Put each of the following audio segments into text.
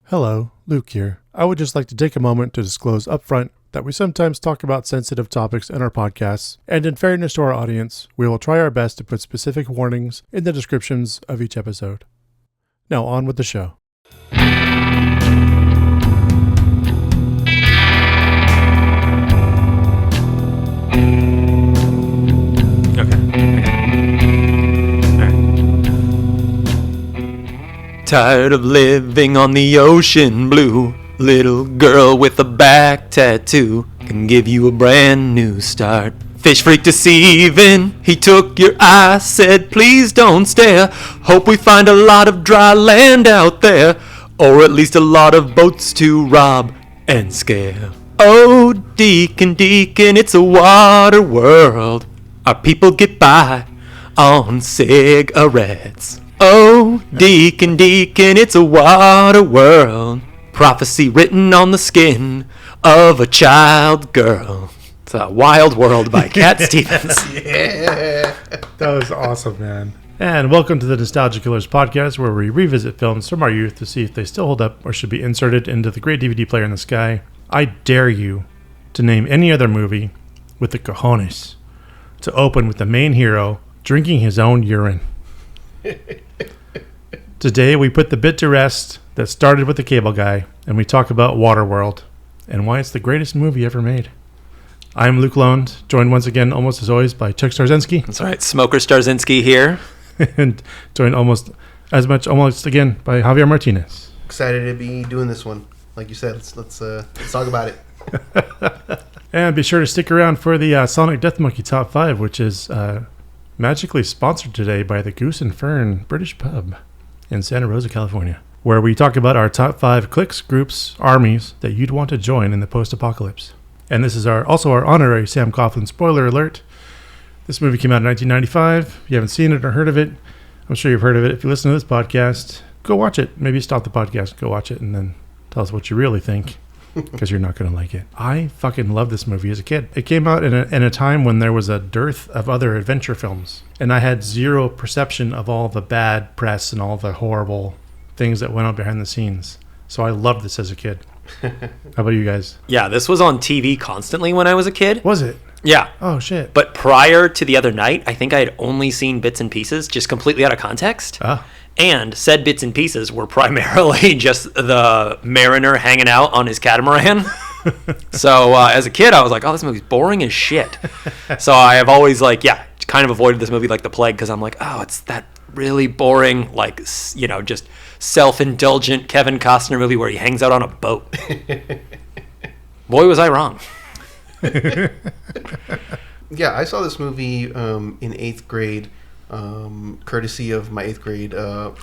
Hello, Luke here. I would just like to take a moment to disclose upfront that we sometimes talk about sensitive topics in our podcasts, and in fairness to our audience, we will try our best to put specific warnings in the descriptions of each episode. Now on with the show. Tired of living on the ocean blue. Little girl with a back tattoo can give you a brand new start. Fish freak deceiving, he took your eye, said please don't stare. Hope we find a lot of dry land out there, or at least a lot of boats to rob and scare. Oh, Deacon, Deacon, it's a water world. Our people get by on cigarettes. Oh, Deacon, Deacon, it's a water world. Prophecy written on the skin of a child girl. It's a Wild World by Cat Stevens. Yeah, that was awesome, man. And welcome to the Nostalgia Killers podcast, where we revisit films from our youth to see if they still hold up or should be inserted into the great DVD player in the sky. I dare you to name any other movie with the cojones to open with the main hero drinking his own urine. Today we put the bit to rest that started with the cable guy, and we talk about Waterworld and why it's the greatest movie ever made. I'm Luc Londe, joined once again, almost as always, by Chuck Starzinski. That's right, Smoker Starzinski here. And joined almost again, by Javier Martinez. Excited to be doing this one. Like you said, let's talk about it. And be sure to stick around for the Sonic Death Monkey Top 5, which is magically sponsored today by the Goose and Fern British Pub in Santa Rosa, California, where we talk about our top 5 cliques, groups, armies that you'd want to join in the post-apocalypse. And this is also our honorary Sam Coughlin spoiler alert. This movie came out in 1995. If you haven't seen it or heard of it, I'm sure you've heard of it. If you listen to this podcast, go watch it. Maybe stop the podcast, go watch it, and then tell us what you really think, because you're not going to like it. I fucking loved this movie as a kid. It came out in a time when there was a dearth of other adventure films, and I had zero perception of all the bad press and all the horrible things that went on behind the scenes. So I loved this as a kid. How about you guys? Yeah, this was on TV constantly when I was a kid. Was it? Yeah. Oh, shit. But prior to the other night, I think I had only seen bits and pieces, just completely out of context. And said bits and pieces were primarily just the mariner hanging out on his catamaran. So as a kid, I was like, oh, this movie's boring as shit. So I have always kind of avoided this movie like the plague, because I'm like, oh, it's that really boring, just self-indulgent Kevin Costner movie where he hangs out on a boat. Boy, was I wrong. Yeah, I saw this movie in 8th grade, courtesy of my 8th grade, would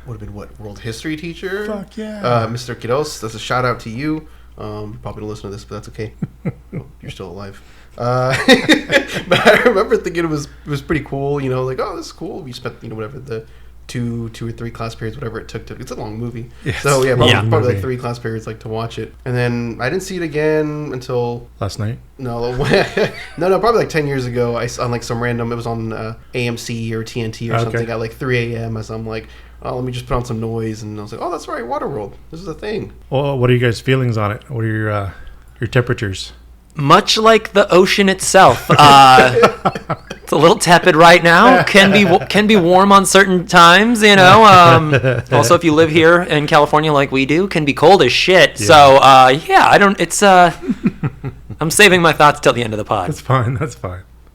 have been world history teacher? Fuck yeah. Mr. Quiros. That's a shout out to you. Probably don't listen to this, but that's okay. Oh, you're still alive. But I remember thinking it was pretty cool, oh, this is cool. We spent, whatever the two or three class periods, whatever it took to. It's a long movie. Yes. So yeah, probably like 3 class periods to watch it, and then I didn't see it again until last night. No, probably 10 years ago. I saw on some random. It was on AMC or TNT or something at 3 a.m. As I'm like, oh, let me just put on some noise, and I was like, oh, that's right, Waterworld. This is a thing. Well, what are you guys' feelings on it? What are your temperatures? Much like the ocean itself, it's a little tepid right now. Can be warm on certain times, Also, if you live here in California like we do, can be cold as shit. Yeah. So I don't. It's I'm saving my thoughts till the end of the pod. That's fine.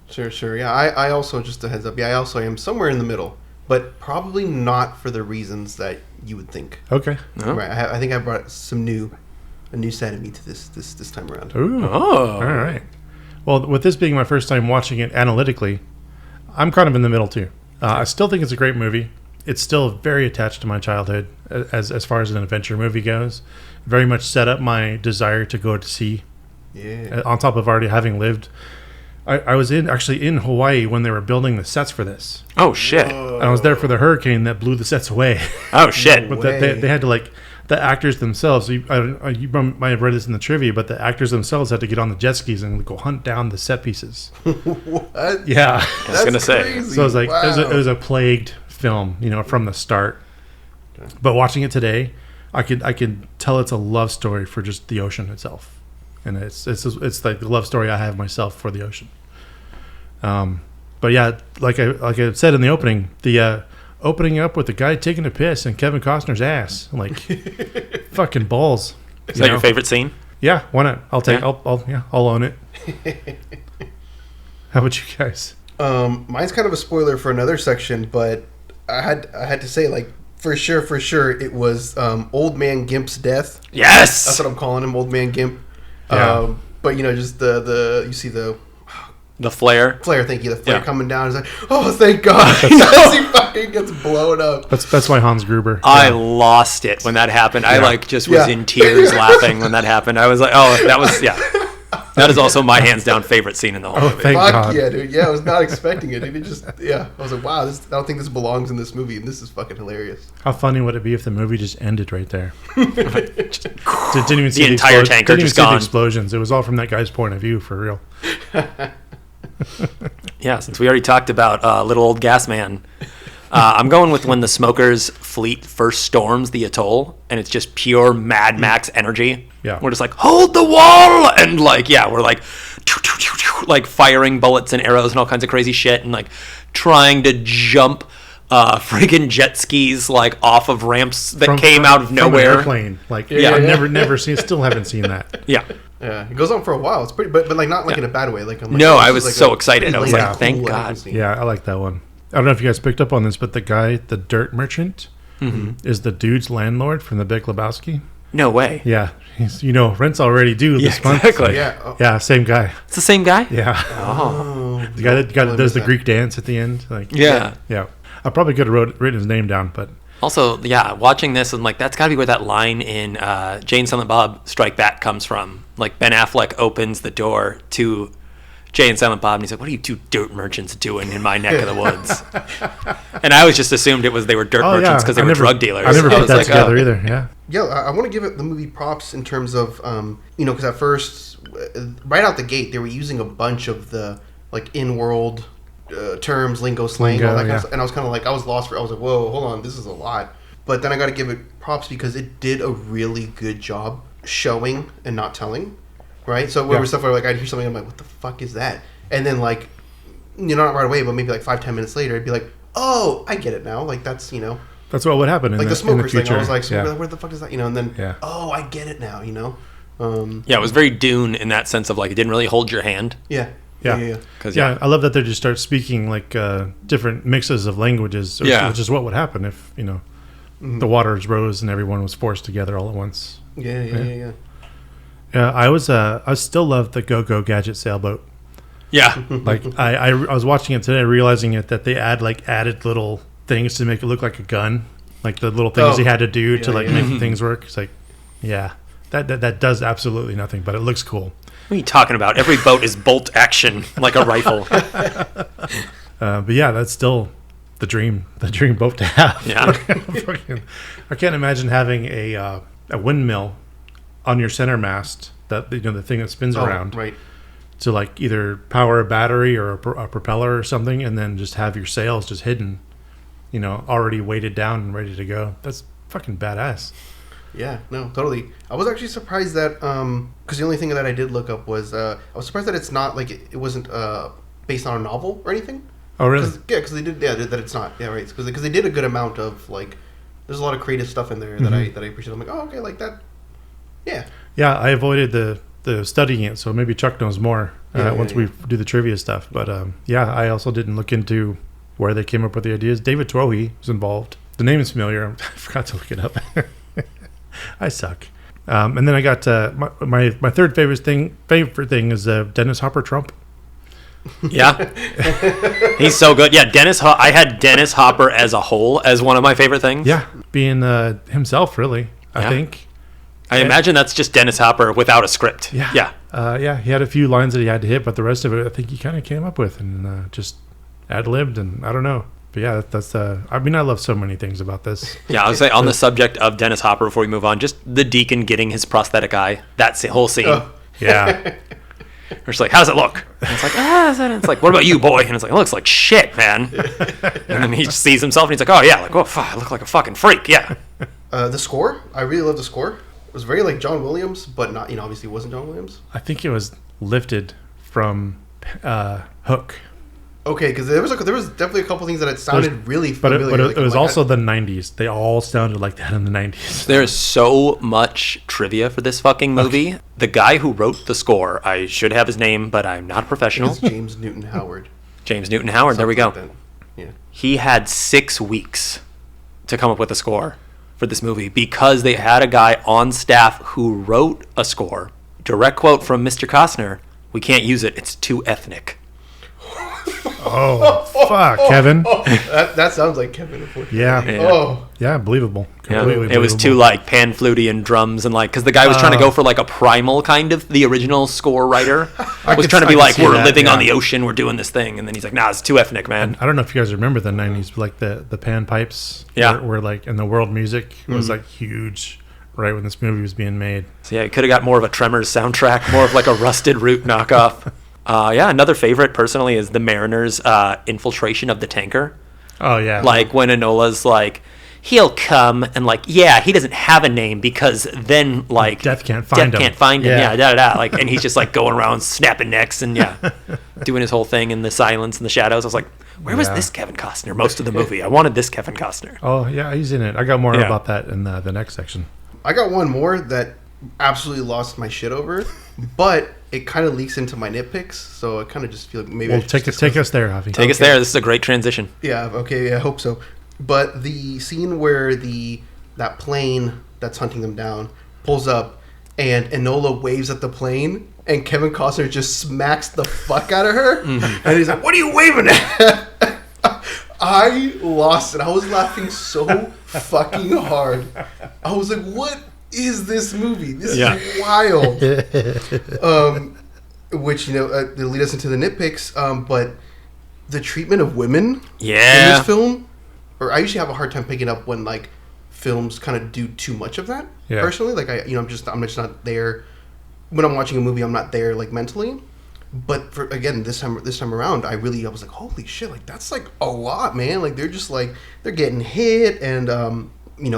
Sure. Yeah, I also, just a heads up. Yeah, I also am somewhere in the middle, but probably not for the reasons that you would think. Okay. Oh. Right. I think I brought a new side of me to this time around. Ooh. Oh. All right. Well, with this being my first time watching it analytically, I'm kind of in the middle too. I still think it's a great movie. It's still very attached to my childhood as far as an adventure movie goes. Very much set up my desire to go to sea. Yeah. On top of already having lived. I was actually in Hawaii when they were building the sets for this. Oh, shit. And I was there for the hurricane that blew the sets away. Oh, shit. But they had to the actors themselves, you might have read this in the trivia, but the actors themselves had to get on the jet skis and go hunt down the set pieces. What? Yeah. I was going to say. So it was it was a plagued film, from the start. Okay. But watching it today, I could tell it's a love story for just the ocean itself, and it's like the love story I have myself for the ocean. But yeah, like I said in the opening, the opening up with the guy taking a piss in Kevin Costner's ass, like fucking balls. Is that your favorite scene? Yeah, why not? Yeah. I'll own it. How about you guys? Mine's kind of a spoiler for another section, but I had to say, like, for sure, it was Old Man Gimp's death. Yes, That's what I'm calling him, Old Man Gimp. Yeah. But just the you see the flare. Thank you. The flare Yeah. coming down. It's like, oh, thank God. As he fucking gets blown up. That's my Hans Gruber. I lost it when that happened. I Yeah. just was in tears laughing when that happened. I was like, oh, that was That is also my hands down favorite scene in the whole movie. Thank Fuck God. yeah, dude. Yeah, I was not expecting it. Dude. I was like, wow, I don't think this belongs in this movie, and this is fucking hilarious. How funny would it be if the movie just ended right there? Didn't even see The entire explosion- tanker didn't even just see the gone. explosions. It was all from that guy's point of view, for real. Yeah, since we already talked about little old gas man, I'm going with when the smokers fleet first storms the atoll, and it's just pure Mad Max energy. Yeah. We're just like, hold the wall, and we're like firing bullets and arrows and all kinds of crazy shit, and like trying to jump freaking jet skis like off of ramps that came out of From nowhere. an airplane. Like, Yeah. I've never seen. Still haven't seen that. Yeah. Yeah, it goes on for a while. It's pretty, but like not like in a bad way. Like I'm like, No, oh, I this was is like so a excited. pretty I was lame, like, thank cool God. action scene. Yeah, I like that one. I don't know if you guys picked up on this, but the guy, the dirt merchant, is the dude's landlord from The Big Lebowski. No way. Yeah, he's rent's already due this month. exactly. Yeah. Oh, Yeah, same guy. It's the same guy? Yeah, Oh. the guy that does missed the that. Greek dance at the end. Like, Yeah. yeah. I probably could have written his name down, but Also, yeah, watching this and like that's got to be where that line in Jane Silent Bob Strike Back comes from. Like Ben Affleck opens the door to Jay and Silent Bob, and he's like, "What are you two dirt merchants doing in my neck of the woods?" And I always just assumed they were dirt merchants because they were drug dealers. I never put was that like, together oh. either. Yeah, Yeah, I want to give the movie props in terms of, because at first, right out the gate, they were using a bunch of the like in-world terms, lingo, slang, all that kind of stuff. And I was kind of like, I was lost. I was like, whoa, hold on, this is a lot. But then I got to give it props because it did a really good job showing and not telling, right? So there was stuff where like I'd hear something, I'm like, what the fuck is that? And then like, not right away, but maybe like 5-10 minutes later, I'd be like, oh, I get it now. Like that's that's what would happen in like the the smokers future. thing. I was like, so yeah. where the fuck is that? And then oh, I get it now. Yeah, it was very Dune in that sense of like it didn't really hold your hand. Yeah. Yeah. 'Cause, Yeah, I love that they just start speaking like different mixes of languages, which is what would happen if the waters rose and everyone was forced together all at once. Yeah. Yeah, I still love the Go-Go Gadget sailboat. Yeah. Like I was watching it today, realizing that they added little things to make it look like a gun, like the little things he had to do to make things work. It's like, yeah, that does absolutely nothing, but it looks cool. What are you talking about? Every boat is bolt action like a rifle. But yeah, that's still the dream boat to have. Yeah. I can't imagine having a windmill on your center mast, that the thing that spins around, right. to like either power a battery or a propeller or something, and then just have your sails just hidden, already weighted down and ready to go. That's fucking badass. Yeah, no, totally. I was actually surprised that because the only thing that I did look up was I was surprised that it's not like it wasn't based on a novel or anything. Oh really? Because they did that it's not right because they did a good amount of like there's a lot of creative stuff in there that I appreciate. I'm like, oh okay, like that. Yeah. Yeah, I avoided the studying it, so maybe Chuck knows more once we do the trivia stuff. But I also didn't look into where they came up with the ideas. David Twohy was involved. The name is familiar. I forgot to look it up. I suck. And then I got my third favorite thing is Dennis Hopper Trump. Yeah. He's so good. Yeah, I had Dennis Hopper as a whole as one of my favorite things. Yeah, being himself, really, I think. I imagine that's just Dennis Hopper without a script. Yeah. Yeah. He had a few lines that he had to hit, but the rest of it, I think he kind of came up with and just ad-libbed, and I don't know. But yeah, that's I love so many things about this. Yeah, I would say on the subject of Dennis Hopper, before we move on, just the deacon getting his prosthetic eye, that whole scene. Oh. Yeah. We're just like, how does it look? And it's like, it's like, what about you, boy? And it's like, it looks like shit, man. And then he sees himself and he's like, oh yeah, like, oh, I look like a fucking freak, yeah. The score, I really love the score. It was very like John Williams, but not, obviously it wasn't John Williams. I think it was lifted from Hook. Okay, because there was definitely a couple things that it sounded really familiar. But it was also the 90s. They all sounded like that in the 90s. There's so much trivia for this fucking movie. Okay. The guy who wrote the score, I should have his name, but I'm not a professional. It's James Newton Howard. James Newton Howard, there we go. Like yeah. He had 6 weeks to come up with a score for this movie because they had a guy on staff who wrote a score. Direct quote from Mr. Costner, "We can't use it, it's too ethnic." Oh, fuck, Kevin. That sounds like Kevin, unfortunately. Yeah. Oh. Yeah, believable. Completely It was too, like, pan-flutey and drums and, like, because the guy was trying to go for, like, a primal kind of, the original score writer was trying to be like, we're living on the ocean, we're doing this thing, and then he's like, nah, it's too ethnic, man. And I don't know if you guys remember the 90s, but, like, the pan pipes were like, in the world music was, like, huge right when this movie was being made. So, yeah, it could have got more of a Tremors soundtrack, more of, like, a Rusted Root knockoff. Another favorite personally is the Mariner's infiltration of the tanker. Oh, yeah. Like when Enola's like, he'll come, and like, yeah, he doesn't have a name because then like Death can't find him. Yeah. Like, and he's just like going around snapping necks and doing his whole thing in the silence and the shadows. I was like, where was this Kevin Costner most of the movie? I wanted this Kevin Costner. Oh yeah, he's in it. I got more about that in the next section. I got one more that absolutely lost my shit over, but it kind of leaks into my nitpicks, so I kind of just feel like maybe take us there, Javi. Take us there. This is a great transition. Yeah. Okay. I hope so. But the scene where that plane that's hunting them down pulls up, and Enola waves at the plane, and Kevin Costner just smacks the fuck out of her, and he's like, "What are you waving at?" I lost it. I was laughing so fucking hard. I was like, "What is this movie? This is wild." Which they lead us into the nitpicks. But the treatment of women in this film, or I usually have a hard time picking up when like films kind of do too much of that. Yeah. Personally, like I'm just not there when I'm watching a movie. I'm not there like mentally. But for again this time around, I was like, holy shit, like that's like a lot, man. Like they're just like they're getting hit and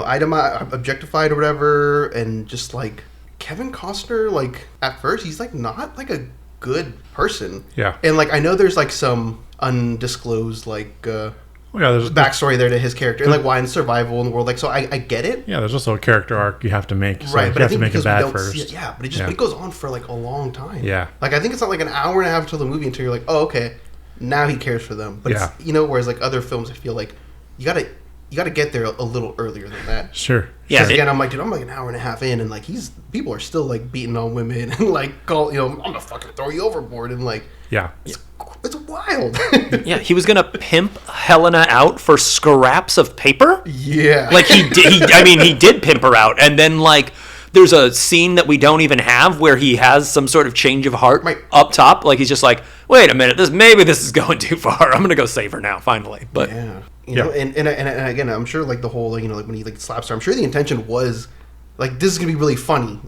itemized, objectified or whatever, and just like Kevin Costner, like at first he's like not like a good person. Yeah. And like I know there's like some undisclosed like there's backstory there to his character and like why in survival in the world, like so I get it. Yeah, there's also a character arc you have to make. So right, but you I have to make it bad first. But it goes on for like a long time. Yeah. Like I think it's not like an hour and a half until the movie until you're like, oh okay, now he cares for them. But it's, whereas like other films I feel like you gotta get there a little earlier than that. Sure. Yeah. Again, I'm like an hour and a half in, and like people are still like beating on women and like I'm gonna fucking throw you overboard and like it's wild. Yeah, he was gonna pimp Helena out for scraps of paper. Yeah. Like he did pimp her out, and then like there's a scene that we don't even have where he has some sort of change of heart up top. Like he's just like, wait a minute, this is going too far. I'm gonna go save her now, finally. But you know, and again, I'm sure like the whole like when he like slaps her, I'm sure the intention was like this is gonna be really funny,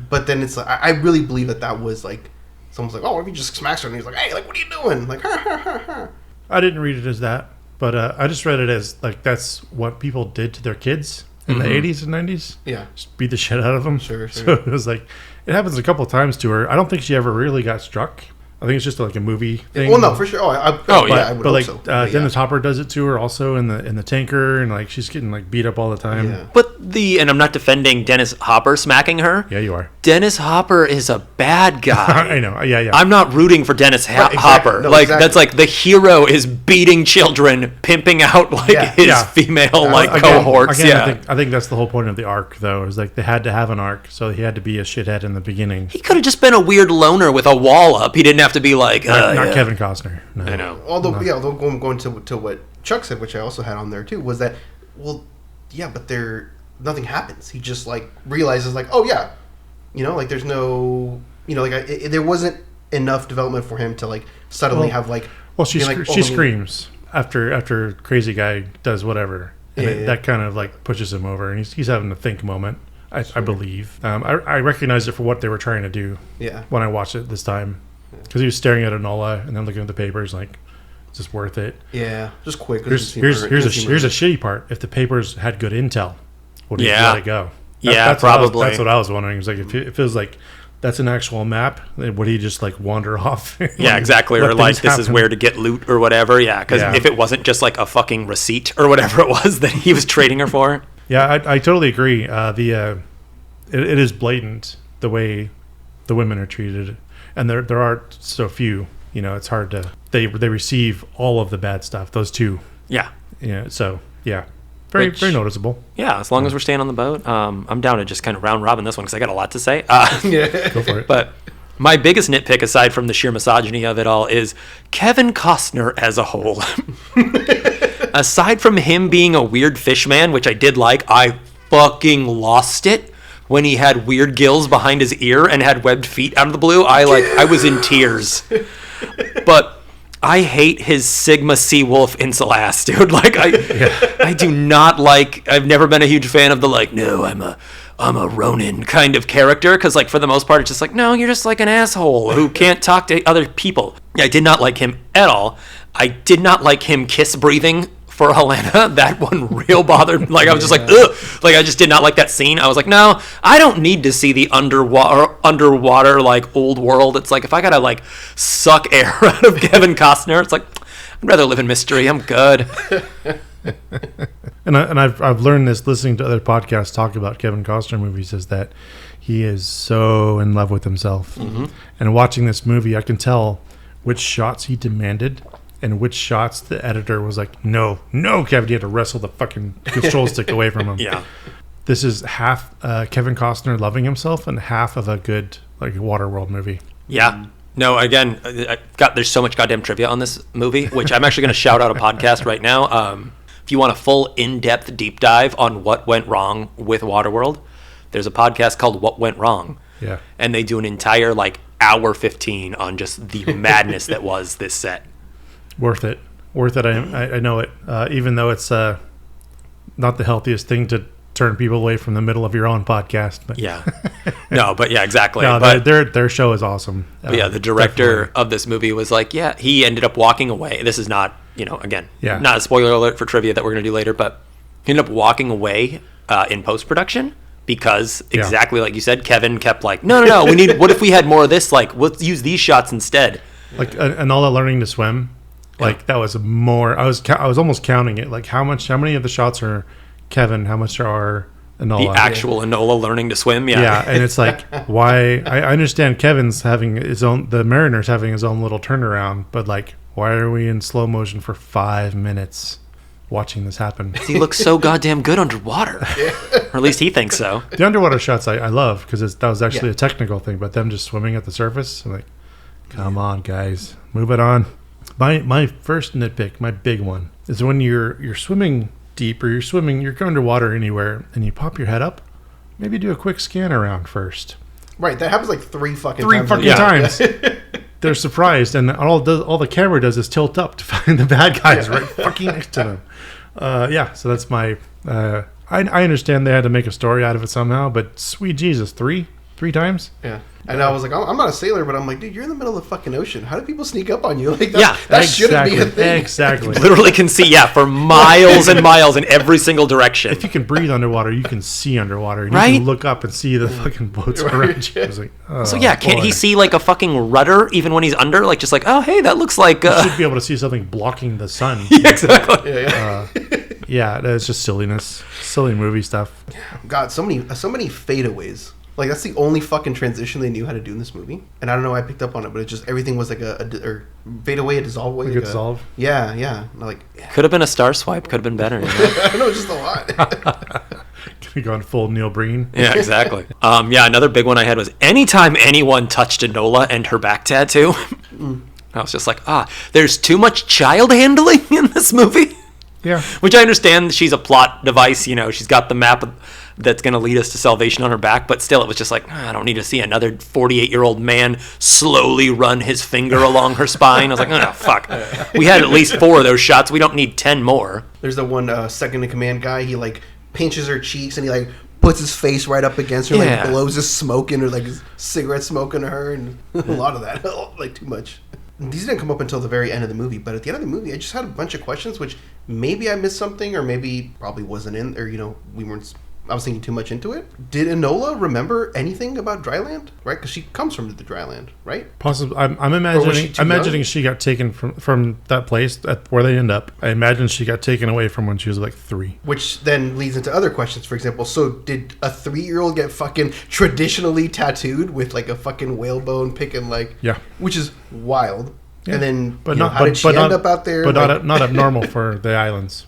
but then it's like I really believe that was like someone's like, oh, if he just smacks her and he's like, hey, like what are you doing? Like ha ha ha ha. I didn't read it as that, but I just read it as like that's what people did to their kids in the 80s and 90s. Yeah, just beat the shit out of them. Sure. So it was like it happens a couple of times to her. I don't think she ever really got struck. I think it's just like a movie thing. Well, no, for sure. I would like hope so. Dennis Hopper does it to her also in the tanker, and like she's getting like beat up all the time. Yeah. But and I'm not defending Dennis Hopper smacking her. Yeah, you are. Dennis Hopper is a bad guy. I know. Yeah. I'm not rooting for Dennis Hopper. No, That's like the hero is beating children, pimping out his female cohorts. Again, I think that's the whole point of the arc, though. Is like they had to have an arc, so he had to be a shithead in the beginning. He could have just been a weird loner with a wall up. He didn't have to be like not Kevin Costner. No. I know. Although going to what Chuck said, which I also had on there too, was that but nothing happens. He just like realizes like, oh yeah, like there's no there wasn't enough development for him to like suddenly have like. Well, she screams after crazy guy does whatever, and that kind of like pushes him over, and he's having a think moment. I believe. I recognized it for what they were trying to do. Yeah. When I watched it this time. Because he was staring at Enola and then looking at the papers like, is this worth it? Yeah, just quick. Here's a shitty part. If the papers had good intel, would he Yeah. let it go? Yeah, probably. probably. That's what I was wondering. It's like if it was like that's an actual map, would he just like wander off? Yeah, exactly. Let Or like things this is happen? where to get loot or whatever. Yeah, because Yeah. if it wasn't just like a fucking receipt or whatever it was that he was trading her for. Yeah, I totally agree. It is blatant the way the women are treated, and there are so few. You know, it's hard to they receive all of the bad stuff. Those two. Yeah. So yeah, very Which- very noticeable. Yeah, as long as we're staying on the boat. I'm down to just kind of round robin this one because I got a lot to say. Go for it. But my biggest nitpick, aside from the sheer misogyny of it all, is Kevin Costner as a whole. Aside from him being a weird fish man, which I did like, I fucking lost it when he had weird gills behind his ear and had webbed feet out of the blue. I was in tears. But I hate his Sigma Sea Wolf incel ass, dude. Like I do not like. I've never been a huge fan of the like. No, I'm a Ronin kind of character because like for the most part it's just like no, you're just like an asshole who can't talk to other people. I did not like him at all. I did not like him kiss breathing for Helena. That one real bothered me. Like I was just like ugh. Like I just did not like that scene. I was like no, I don't need to see the underwater like old world. It's like if I gotta like suck air out of Kevin Costner, it's like I'd rather live in mystery. I'm good. And I've learned this listening to other podcasts talk about Kevin Costner movies is that he is so in love with himself. Mm-hmm. And watching this movie, I can tell which shots he demanded and which shots the editor was like, no, Kevin, you had to wrestle the fucking control stick away from him. Yeah. This is half Kevin Costner loving himself and half of a good like Waterworld movie. Yeah. No, again, there's so much goddamn trivia on this movie, which I'm actually going to shout out a podcast right now. If you want a full in-depth deep dive on what went wrong with Waterworld, there's a podcast called What Went Wrong. Yeah. And they do an entire like hour 15 on just the madness that was this set. Worth it. I know it. Even though it's not the healthiest thing to turn people away from the middle of your own podcast. But Yeah. No, but yeah, exactly. no, but their show is awesome. But yeah, the director Definitely. of this movie was like, yeah, he ended up walking away. This is not, again, Yeah. not a spoiler alert for trivia that we're going to do later, but he ended up walking away in post-production because exactly like you said, Kevin kept like, no, what if we had more of this? Like, let's use these shots instead. Like Enola learning to swim. Like that was more. I was almost counting it. Like how many of the shots are Kevin? How much are Enola? The actual Enola learning to swim. Yeah. Yeah, and it's like why I understand Kevin's having his own, the Mariner's having his own little turnaround, but like why are we in slow motion for 5 minutes watching this happen? He looks so goddamn good underwater, or at least he thinks so. The underwater shots I love because that was actually a technical thing, but them just swimming at the surface, I'm like, come on, guys, move it on. My first nitpick, my big one, is when you're swimming deep or you're underwater anywhere and you pop your head up, maybe do a quick scan around first. Right, that happens like three fucking times. They're surprised, and all the camera does is tilt up to find the bad guys right fucking next to them. So that's my. I understand they had to make a story out of it somehow, but sweet Jesus, three times. Yeah. And I was like, I'm not a sailor, but I'm like, dude, you're in the middle of the fucking ocean. How do people sneak up on you? Like, that shouldn't be a thing. Exactly. Literally can see, for miles and miles in every single direction. If you can breathe underwater, you can see underwater. And right? You can look up and see the fucking boats around you. I was like, can't he see like a fucking rudder even when he's under? Like, just like, oh, hey, that looks like... You should be able to see something blocking the sun. Yeah, exactly. It's just silliness. Silly movie stuff. God, so many fadeaways. Like, that's the only fucking transition they knew how to do in this movie. And I don't know why I picked up on it, but it just, everything was like or fade away, a dissolve away. Like a dissolve? Yeah. Could have been a star swipe. Could have been better. I don't know, just a lot. Could have gone full Neil Breen. Yeah, exactly. Another big one I had was anytime anyone touched Enola and her back tattoo, I was just like, there's too much child handling in this movie. Yeah. Which I understand she's a plot device, she's got the map that's going to lead us to salvation on her back, but still it was just like, I don't need to see another 48-year-old man slowly run his finger along her spine. I was like, fuck. We had at least 4 of those shots. We don't need 10 more. There's the one second in command guy, he like pinches her cheeks and he like puts his face right up against her, like blows his smoke in her, like his cigarette smoke into her, and a lot of that, like too much. These didn't come up until the very end of the movie, but at the end of the movie, I just had a bunch of questions, which maybe I missed something, or maybe probably wasn't in, or we weren't I was thinking too much into it. Did Enola remember anything about dryland? Right, because she comes from the dryland, right? Possibly. I'm Or was she imagining too she got taken from that place where they end up. I imagine she got taken away from when she was like 3. Which then leads into other questions. For example, so did a 3-year-old get fucking traditionally tattooed with like a fucking whalebone picking like? Yeah. Which is wild. Yeah. And then, But how did she end up out there? But like, not abnormal for the islands.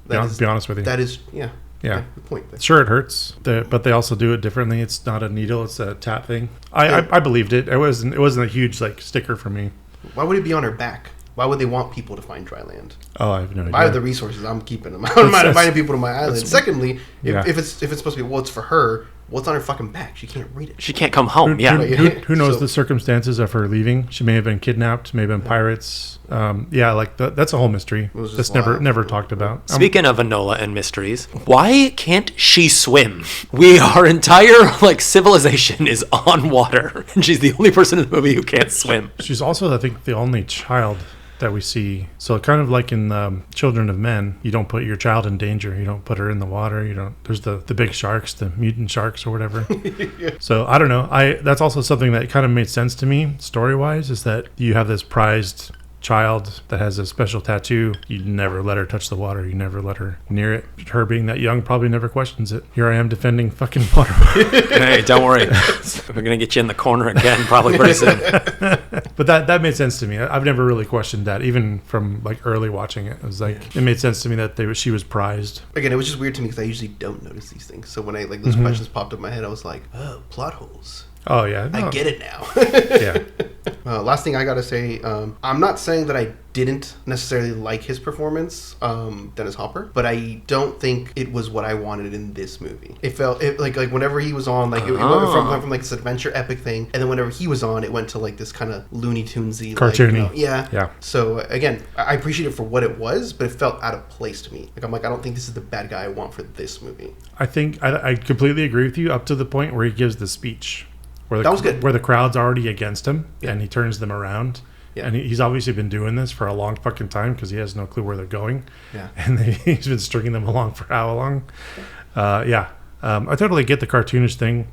Be honest with you. That is, yeah. Yeah. Good point. Sure, it hurts, but they also do it differently. It's not a needle; it's a tap thing. I believed it. It wasn't a huge like sticker for me. Why would it be on her back? Why would they want people to find dry land? Oh, I have no idea. I have the resources. I'm keeping them. I'm not inviting people to my island. Secondly, if it's supposed to be, well, it's for her. What's on her fucking back? She can't read it. She can't come home. Who knows the circumstances of her leaving? She may have been kidnapped. May have been pirates. That's a whole mystery. That's never talked about. Speaking of Enola and mysteries, why can't she swim? Our entire civilization is on water, and she's the only person in the movie who can't swim. She's also, I think, the only child that we see. So kind of like in Children of Men, you don't put your child in danger. You don't put her in the water. You don't. There's the big sharks, the mutant sharks or whatever. Yeah. So I don't know. That's also something that kind of made sense to me story wise, is that you have this prized child that has a special tattoo. You never let her touch the water. You never let her near it. Her being that young probably never questions it. Here I am defending fucking Waterworld. Hey, don't worry. We're gonna get you in the corner again probably pretty soon. But that made sense to me. I've never really questioned that, even from like early watching it. It was like it made sense to me that she was prized. Again, it was just weird to me because I usually don't notice these things. So when those questions popped up in my head, I was like, oh, plot holes. Oh yeah, no. I get it now. Yeah. Last thing I gotta say, I'm not saying that I didn't necessarily like his performance, Dennis Hopper, but I don't think it was what I wanted in this movie. It felt like whenever he was on, it went from like this adventure epic thing, and then whenever he was on, it went to like this kind of Looney Tunesy, cartoony. Yeah. So again, I appreciate it for what it was, but it felt out of place to me. I don't think this is the bad guy I want for this movie. I think I completely agree with you up to the point where he gives the speech. That was good. Where the crowd's already against him, and he turns them around. Yeah. And he's obviously been doing this for a long fucking time because he has no clue where they're going. Yeah. And he's been stringing them along for how long? I totally get the cartoonish thing,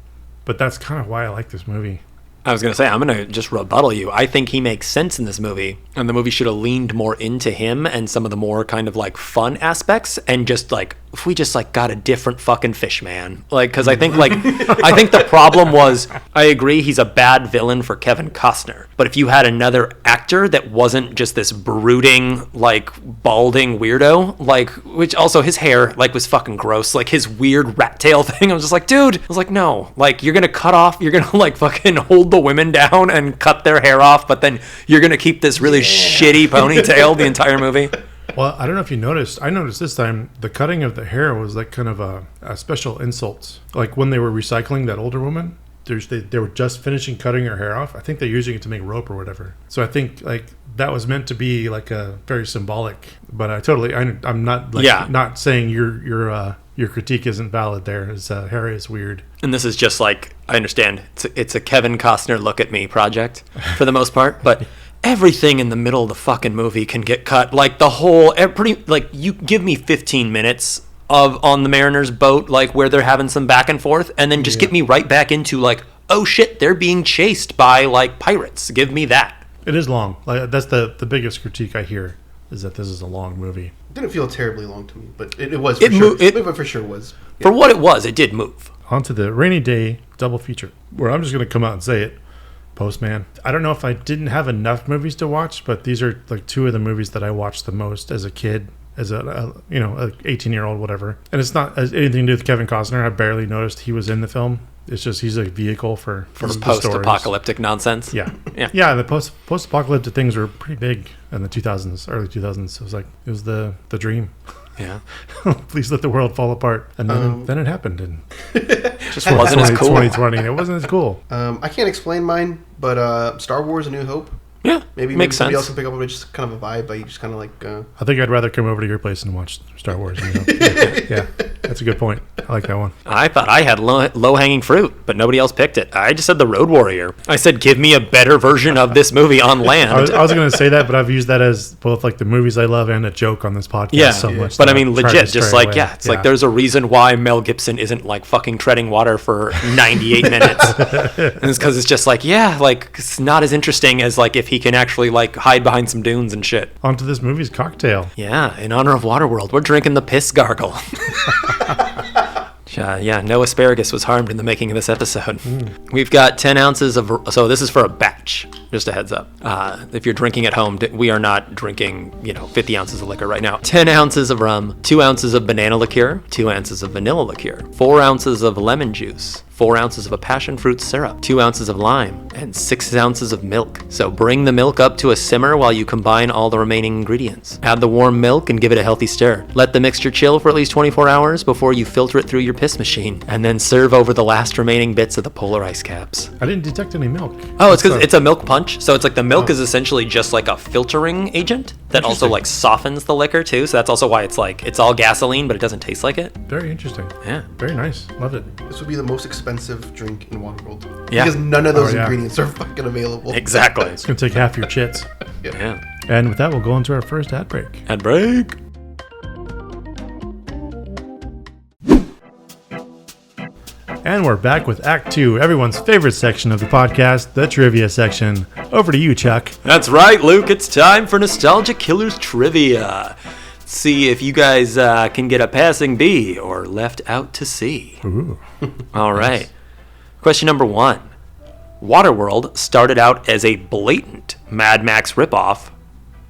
but that's kind of why I like this movie. I was going to say, I'm going to just rebuttal you. I think he makes sense in this movie, and the movie should have leaned more into him and some of the more kind of like fun aspects, and just like, if we just like got a different fucking fish man. Because I think I think the problem was, I agree he's a bad villain for Kevin Costner, but if you had another actor that wasn't just this brooding, balding weirdo, which also his hair was fucking gross, his weird rat tail thing, I was just like, dude, I was like, no, you're gonna cut off, you're gonna fucking hold the women down and cut their hair off, but then you're gonna keep this really shitty ponytail the entire movie. Well, I don't know if you noticed. I noticed this time the cutting of the hair was kind of a special insult. Like when they were recycling that older woman, they were just finishing cutting her hair off. I think they're using it to make rope or whatever. So I think that was meant to be a very symbolic. But I'm not not saying your critique isn't valid. There, his hair is weird. And this is just I understand it's a Kevin Costner look at me project for the most part, but. Everything in the middle of the fucking movie can get cut. You give me 15 minutes on the Mariner's boat, where they're having some back and forth, and then just get me right back into oh shit, they're being chased by pirates. Give me that. It is long. That's the biggest critique I hear, is that this is a long movie. It didn't feel terribly long to me, but it was for sure. It for sure was. Yeah. For what it was, it did move. On to the Rainy Day double feature, where I'm just going to come out and say it. Postman. I don't know if I didn't have enough movies to watch, but these are two of the movies that I watched the most as a kid, as a 18-year-old, whatever. And it's not anything to do with Kevin Costner. I barely noticed he was in the film. It's just he's a vehicle for this post-apocalyptic nonsense. Yeah. The post-apocalyptic things were pretty big in the 2000s, early 2000s. It was the dream. Yeah. Please let the world fall apart. And then it happened. And just wasn't as cool. 2020. It wasn't as cool. I can't explain mine, but Star Wars: A New Hope. Yeah, Maybe makes somebody else sense. can pick up on it, just kind of a vibe, but you just kind of like. I think I'd rather come over to your place and watch Star Wars. Yeah, that's a good point. I like that one. I thought I had low-hanging fruit, but nobody else picked it. I just said The Road Warrior. I said, give me a better version of this movie on land. I was going to say that, but I've used that as both like the movies I love and a joke on this podcast so much. But that I mean, tried to legit, stray just like, away. it's like there's a reason why Mel Gibson isn't like fucking treading water for 98 minutes. And it's because it's just like, it's not as interesting as like if he can actually like hide behind some dunes and shit. Onto this movie's cocktail. Yeah, in honor of Waterworld, we're drinking the piss gargle. No asparagus was harmed in the making of this episode. We've got 10 ounces of, so this is for a batch, just a heads up. If you're drinking at home, we are not drinking, 50 ounces of liquor right now. 10 ounces of rum, 2 ounces of banana liqueur, 2 ounces of vanilla liqueur, 4 ounces of lemon juice, 4 ounces of a passionfruit syrup, 2 ounces of lime, and 6 ounces of milk. So bring the milk up to a simmer while you combine all the remaining ingredients. Add the warm milk and give it a healthy stir. Let the mixture chill for at least 24 hours before you filter it through your piss machine, and then serve over the last remaining bits of the polar ice caps. I didn't detect any milk. Oh, it's because it's a milk punch. So it's like the milk is essentially just like a filtering agent that also like softens the liquor too. So that's also why it's like, it's all gasoline, but it doesn't taste like it. Very interesting. Yeah. Very nice. Love it. This would be the most expensive drink in Waterworld. Yeah. Because none of those Oh, yeah. ingredients are fucking available. Exactly. It's going to take half your chits. Yeah. And with that, we'll go into our first ad break. Ad break. And we're back with Act 2, everyone's favorite section of the podcast, the trivia section. Over to you, Chuck. That's right, Luke. It's time for Nostalgia Killers Trivia. See if you guys can get a passing B or left out to sea. Ooh. All right. Question number 1. Waterworld started out as a blatant Mad Max ripoff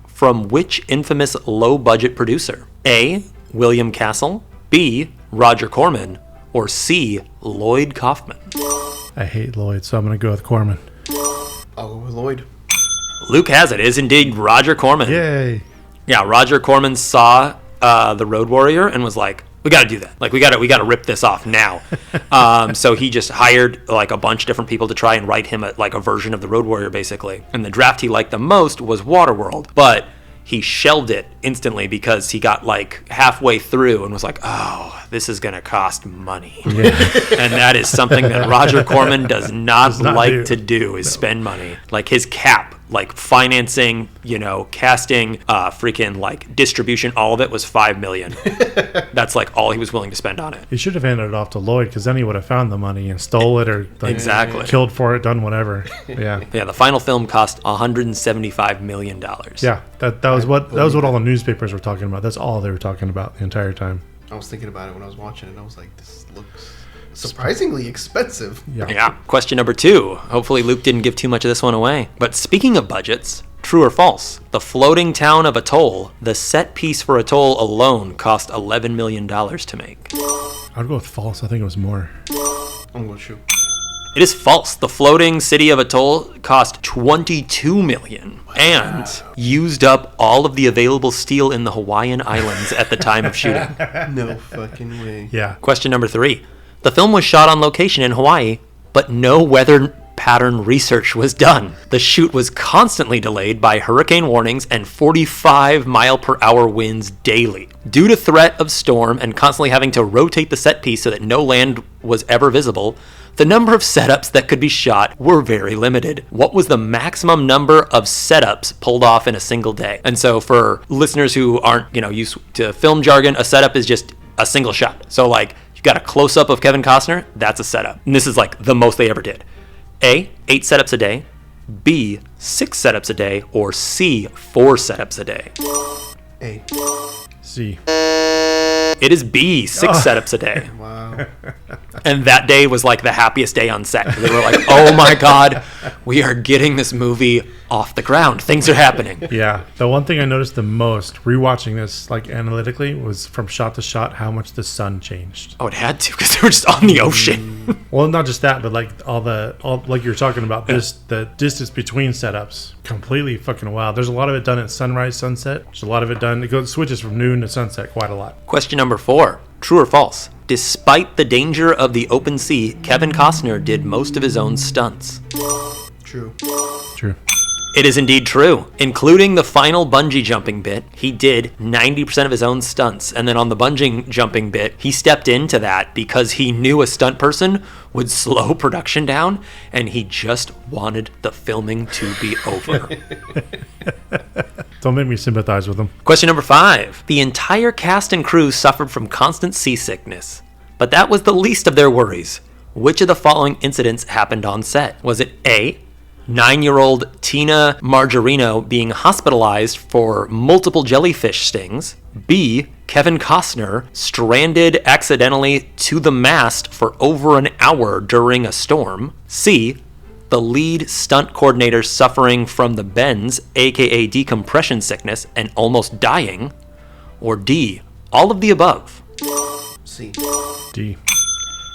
from which infamous low-budget producer? A. William Castle, B. Roger Corman, or C. Lloyd Kaufman? I hate Lloyd, so I'm going to go with Corman. I'll go with Lloyd. Luke has it. It is indeed Roger Corman. Yay. Yeah, Roger Corman saw The Road Warrior and was like, we got to do that. Like, we got to rip this off now. So he just hired like a bunch of different people to try and write him a version of The Road Warrior, basically. And the draft he liked the most was Waterworld, but he shelved it instantly because he got like halfway through and was like, oh, this is going to cost money. Yeah. And that is something that Roger Corman does not like to do, is No. spend money. Like his cap, like financing, casting, freaking like distribution, all of it was $5 million. That's like all he was willing to spend on it. He should have handed it off to Lloyd because then he would have found the money and stole it or like, Exactly. killed for it, done whatever. Yeah. Yeah, the final film cost $175 million. Yeah, that was what all the newspapers were talking about. That's all they were talking about the entire time. I was thinking about it when I was watching it. I was like, this looks surprisingly expensive. Yeah. Question number 2. Hopefully Luke didn't give too much of this one away. But speaking of budgets, true or false? The floating town of Atoll, the set piece for Atoll alone, cost $11 million to make. I'd go with false. I think it was more. I'm going to shoot. It is false. The floating city of Atoll cost $22 million and used up all of the available steel in the Hawaiian Islands at the time of shooting. No fucking way. Yeah. Question number 3. The film was shot on location in Hawaii, but no weather pattern research was done. The shoot was constantly delayed by hurricane warnings and 45-mile-per-hour winds daily. Due to threat of storm and constantly having to rotate the set piece so that no land was ever visible, the number of setups that could be shot were very limited. What was the maximum number of setups pulled off in a single day? And so for listeners who aren't, used to film jargon, a setup is just a single shot. So like, you got a close-up of Kevin Costner, that's a setup. And this is like the most they ever did. A, 8 setups a day, B, 6 setups a day, or C, 4 setups a day. A. C. It is B, 6 setups a day. Wow. And that day was like the happiest day on set. They were like, oh my God, we are getting this movie off the ground. Things are happening. Yeah. The one thing I noticed the most rewatching this, like analytically, was from shot to shot how much the sun changed. Oh, it had to, because they were just on the ocean. Well, not just that, but like all like you were talking about, the distance between setups, completely fucking wild. There's a lot of it done at sunrise, sunset. There's a lot of it done. It switches from noon to sunset quite a lot. Question number 4. True or false? Despite the danger of the open sea, Kevin Costner did most of his own stunts. True. True. It is indeed true. Including the final bungee jumping bit, he did 90% of his own stunts. And then on the bungee jumping bit, he stepped into that because he knew a stunt person would slow production down and he just wanted the filming to be over. Don't make me sympathize with him. Question number 5. The entire cast and crew suffered from constant seasickness, but that was the least of their worries. Which of the following incidents happened on set? Was it A, 9-year-old Tina Margarino being hospitalized for multiple jellyfish stings? B, Kevin Costner stranded accidentally to the mast for over an hour during a storm? C, the lead stunt coordinator suffering from the bends, aka decompression sickness, and almost dying? Or D, all of the above? C. D.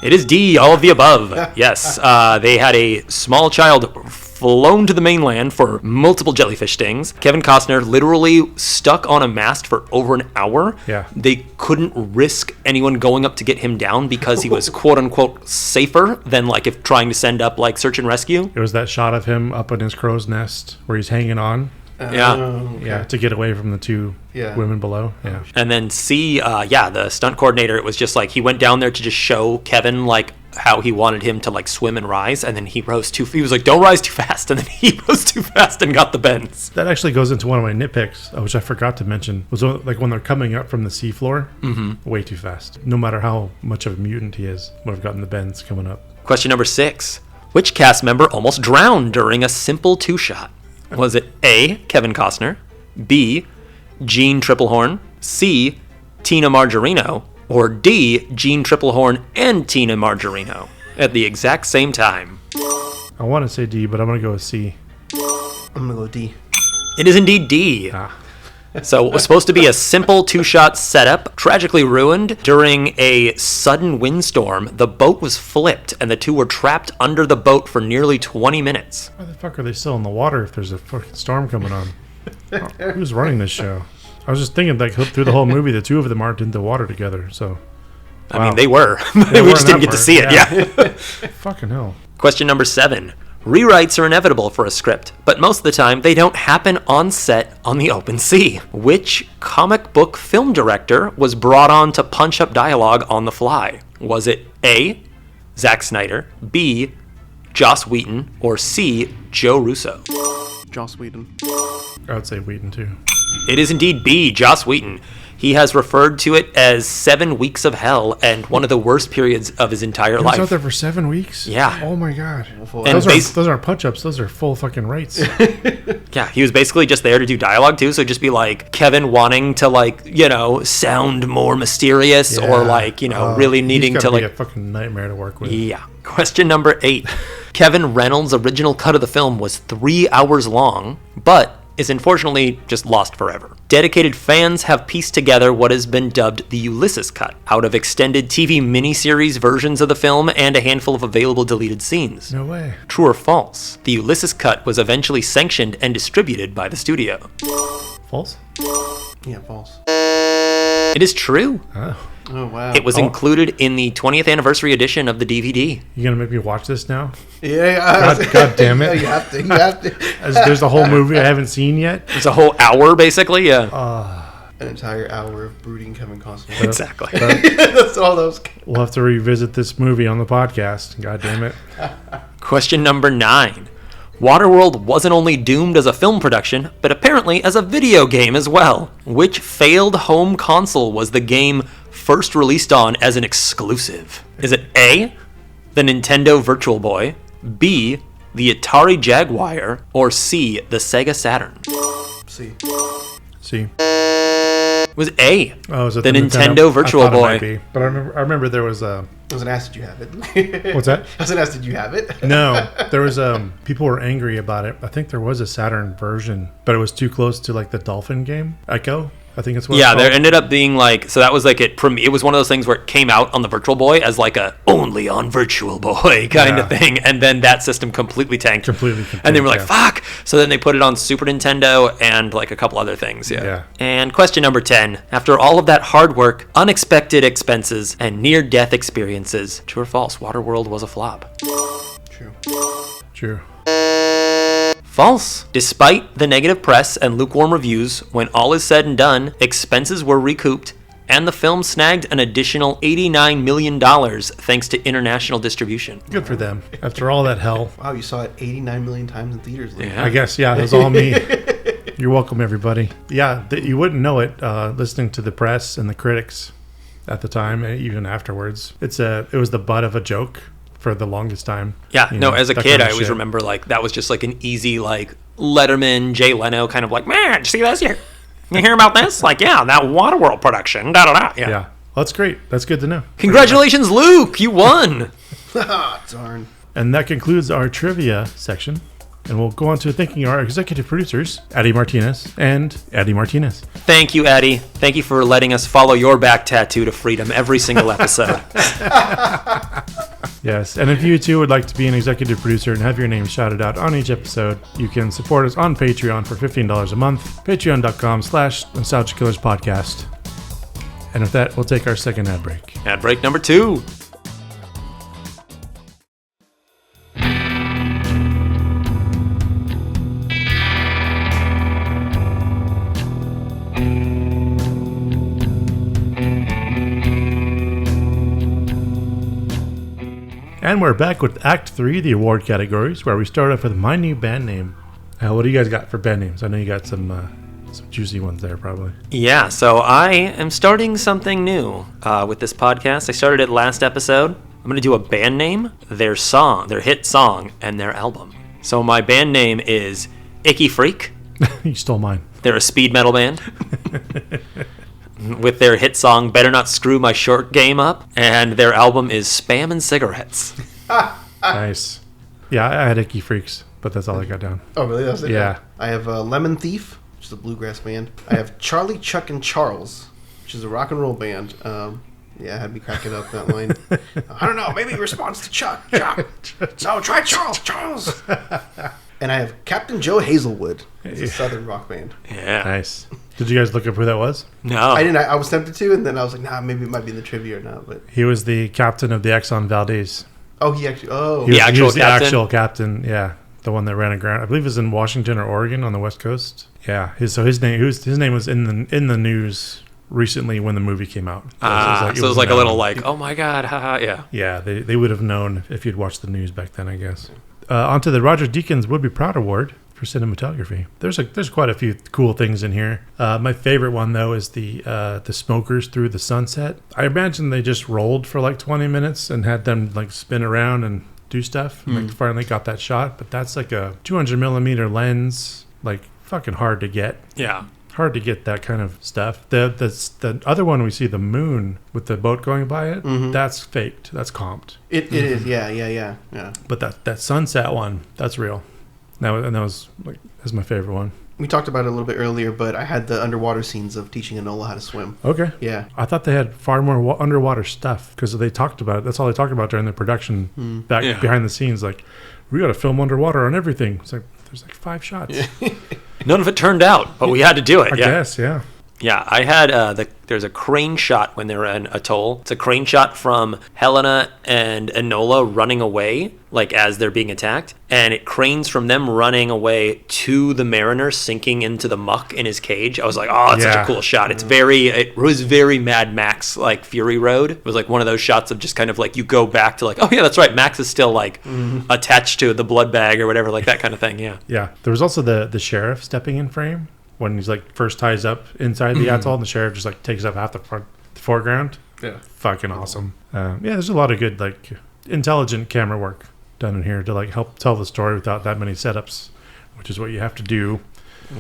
It is D, all of the above. Yes, they had a small child flown to the mainland for multiple jellyfish stings. Kevin Costner literally stuck on a mast for over an hour. Yeah. They couldn't risk anyone going up to get him down because he was quote unquote safer than like if trying to send up like search and rescue. It was that shot of him up in his crow's nest where he's hanging on. Yeah. Okay. Yeah, to get away from the two women below. Yeah. And then C, the stunt coordinator, it was just like he went down there to just show Kevin like how he wanted him to like swim and rise, and then he rose he was like, don't rise too fast, and then he rose too fast and got the bends. That actually goes into one of my nitpicks, which I forgot to mention, was like when they're coming up from the seafloor, way too fast. No matter how much of a mutant he is, would have gotten the bends coming up. Question number 6. Which cast member almost drowned during a simple 2-shot? Was it A, Kevin Costner, B, Gene Triplehorn, C, Tina Margarino, or D, Gene Triplehorn and Tina Margarino at the exact same time? I want to say D, but I'm going to go with C. I'm gonna go D. It is indeed D. Ah. So it was supposed to be a simple 2-shot setup, tragically ruined during a sudden windstorm. The boat was flipped, and the two were trapped under the boat for nearly 20 minutes. Why the fuck are they still in the water if there's a fucking storm coming on? Who's running this show? I was just thinking, like, through the whole movie, the two of them aren't in the water together, so... I mean, they were. They We were just in didn't get that to see it, part, yeah. Fucking hell. Question number 7. Rewrites are inevitable for a script, but most of the time they don't happen on set on the open sea. Which comic book film director was brought on to punch up dialogue on the fly? Was it A, Zack Snyder, B, Joss Whedon, or C, Joe Russo? Joss Whedon. I would say Whedon, too. It is indeed B, Joss Whedon. He has referred to it as 7 weeks of hell and one of the worst periods of his entire He was life. out there for 7 weeks? Yeah. Oh my god. And Those aren't punch-ups, those are full fucking rights. Yeah, he was basically just there to do dialogue too, so it'd just be like Kevin wanting to like, sound more mysterious or like, really needing he's to gotta be like a fucking nightmare to work with. Yeah. Question number 8. Kevin Reynolds' original cut of the film was 3 hours long, but is unfortunately just lost forever. Dedicated fans have pieced together what has been dubbed the Ulysses cut, out of extended TV miniseries versions of the film and a handful of available deleted scenes. No way. True or false? The Ulysses cut was eventually sanctioned and distributed by the studio. False? Yeah, false. It is true. Oh. Oh, wow. It was included in the 20th anniversary edition of the DVD. You gonna make me watch this now? Yeah. God damn it. You have to. There's a whole movie I haven't seen yet. It's a whole hour, basically, yeah. An entire hour of brooding Kevin Costner. Exactly. That's all those. We'll have to revisit this movie on the podcast. God damn it. Question number 9. Waterworld wasn't only doomed as a film production, but apparently as a video game as well. Which failed home console was the game first released on as an exclusive? Is it A, the Nintendo Virtual Boy, B, the Atari Jaguar, or C, the Sega Saturn? See. See. It was A, Oh, is it the Nintendo Virtual I thought Boy. It might be. But I remember there was a... I was asked, did you have it? What's that? I was asked, did you have it? No, there was people were angry about it. I think there was a Saturn version, but it was too close to like the Dolphin game, Echo. I think it's what. Yeah, it's there called. ended up being like, so that was like it was one of those things where it came out on the Virtual Boy as like a only on Virtual Boy kind of thing, and then that system completely tanked. And they were like, fuck! So then they put it on Super Nintendo and like a couple other things, yeah. And question number 10. After all of that hard work, unexpected expenses, and near-death experiences, true or false, Waterworld was a flop? True. True. False. Despite the negative press and lukewarm reviews, when all is said and done, expenses were recouped, and the film snagged an additional $89 million thanks to international distribution. Good for them. After all that hell. Wow, you saw it 89 million times in theaters. Luke. Yeah. I guess, yeah, it was all me. You're welcome, everybody. Yeah, you wouldn't know it listening to the press and the critics at the time, and even afterwards. It was the butt of a joke for the longest time. Yeah, You no, know, as a that kid, kind of I always shit. remember, like, that was just, like, an easy, like, Letterman, Jay Leno kind of like, man, did you see this? You hear about this? Like, yeah, that Waterworld production, da-da-da. Yeah. Well, that's great. That's good to know. Congratulations, Luke! You won! Darn. And that concludes our trivia section. And we'll go on to thanking our executive producers, Addie Martinez and Addie Martinez. Thank you, Addie. Thank you for letting us follow your back tattoo to freedom every single episode. Yes, and if you too would like to be an executive producer and have your name shouted out on each episode, you can support us on Patreon for $15 a month, patreon.com/nostalgiakillerspodcast. And with that, we'll take our second ad break. Ad break number 2. And we're back with Act 3, the award categories, where we start off with my new band name. What do you guys got for band names? I know you got some juicy ones there, probably. Yeah, so I am starting something new with this podcast. I started it last episode. I'm going to do a band name, their song, their hit song, and their album. So my band name is Icky Freak. You stole mine. They're a speed metal band. With their hit song, Better Not Screw My Short Game Up. And their album is Spam and Cigarettes. Nice. Yeah, I had Icky Freaks, but that's all I got down. Oh, really? That's it? Yeah. I have Lemon Thief, which is a bluegrass band. I have Charlie, Chuck, and Charles, which is a rock and roll band. Yeah, had me cracking up that line. I don't know, maybe in response to Chuck. No, try Charles. And I have Captain Joe Hazelwood. It's a southern rock band. Yeah. Nice. Did you guys look up who that was? No. I didn't. I was tempted to, and then I was like, nah, maybe it might be in the trivia or not. But He was the captain of the Exxon Valdez. he actually. Oh, He was, The he was the captain? actual captain, yeah. The one that ran aground. I believe it was in Washington or Oregon on the West Coast. Yeah. His name was in the news recently when the movie came out. So it was like a little like, oh my God, haha, yeah. Yeah, they would have known if you'd watched the news back then, I guess. Onto the Roger Deakins Would Be Proud Award for cinematography. There's quite a few cool things in here. My favorite one though is the smokers through the sunset. I imagine they just rolled for like 20 minutes and had them like spin around and do stuff. And like finally got that shot, but that's like a 200 millimeter lens, like fucking hard to get. Yeah. Hard to get that kind of stuff. The other one we see, the moon with the boat going by it, that's faked. That's comped. it is. Yeah. But that sunset one, that's real. That was that's my favorite one. We talked about it a little bit earlier, but I had the underwater scenes of teaching Enola how to swim. Okay. Yeah. I thought they had far more underwater stuff because they talked about it. That's all they talked about during the production behind the scenes. Like, we got to film underwater on everything. It's like, there's like 5 shots. None of it turned out, but we had to do it. I guess, yeah. Yeah, I had there's a crane shot when they were in Atoll. It's a crane shot from Helena and Enola running away, like as they're being attacked. And it cranes from them running away to the mariner sinking into the muck in his cage. I was like, oh, it's such a cool shot. It was very Mad Max, like Fury Road. It was like one of those shots of just kind of like you go back to like, oh yeah, that's right. Max is still like attached to the blood bag or whatever, like that kind of thing. Yeah. Yeah. There was also the sheriff stepping in frame. When he's like first ties up inside the atoll, and the sheriff just like takes up half the foreground. Yeah. Fucking awesome. There's a lot of good like intelligent camera work done in here to like help tell the story without that many setups, which is what you have to do